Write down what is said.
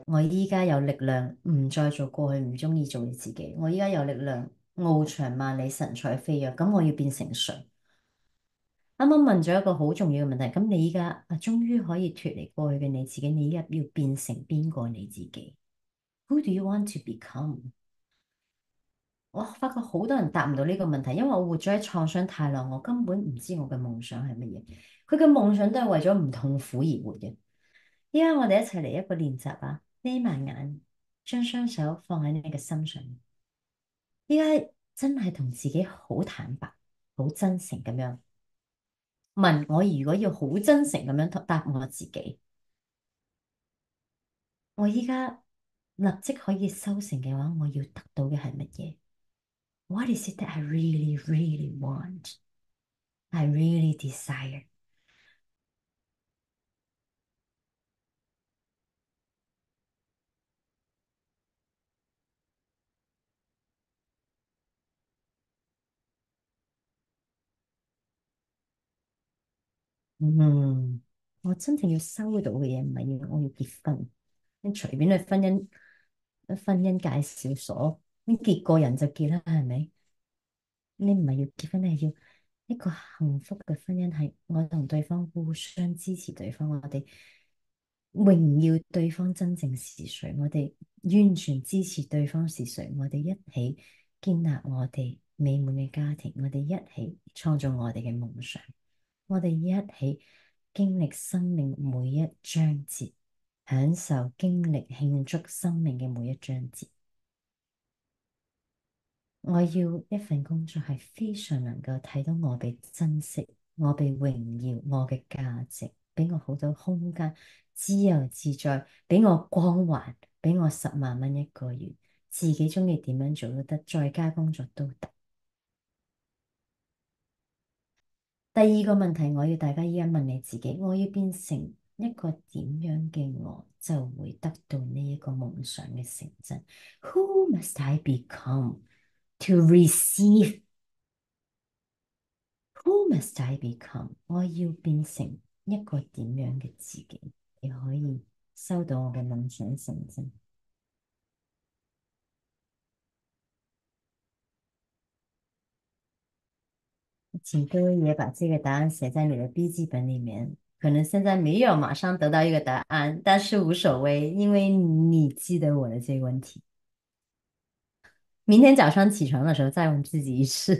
我依家有力量，唔再做過去唔中意做嘅自己。我依家有力量，翱翔萬里，神采飛躍。咁我要變成誰？啱啱問咗一個好重要嘅問題。咁你依家終於可以脫離過去嘅你自己。你依家要變成邊個你自己？Who do you want to become？我發覺好多人答唔到呢個問題，因為我活咗喺創傷太耐，我根本唔知我嘅夢想係乜嘢。佢嘅夢想都係為咗唔痛苦而活嘅。依家我哋一齊嚟一個練習啊！眯埋眼，將雙手放喺你嘅心上。依家真係同自己好坦白、好真誠咁樣問我。如果要好真誠咁樣答我自己，我依家立即可以收成嘅話，我要得到嘅係乜嘢？What is it that I really, really want? I really desire. 嗯，我真正要收到嘅嘢唔係要我要結婚，你隨便去婚姻介紹所，你結個人就結啦，係咪？你唔係要結婚，你係要一個幸福嘅婚姻，係我同對方互相支持對方，我哋榮耀對方真正是誰，我哋完全支持對方是誰，我哋一起建立我哋美滿嘅家庭，我哋一起創造我哋嘅夢想，我哋一起經歷生命每一章節，享受經歷慶祝生命嘅每一章節。我要一份工作係非常能夠睇到我被珍惜、我被榮耀、我嘅價值，俾我好多空間、自由自在，俾我光環，俾我10萬蚊一個月，自己鍾意點樣做都得，在家工作都得。第二個問題，我要大家依家問你自己：我要變成一個點樣嘅我，就會得到呢一個夢想嘅成真？Who must I become to receive? Who must I become？我要變成一個點樣嘅自己，你可以收到我嘅夢想成真。請各位也把這個答案寫在你的筆記本裡面。可能現在沒有馬上得到一個答案，但是無所謂，因為你記得我的這個問題。明天早上起床的時候再問自己一次。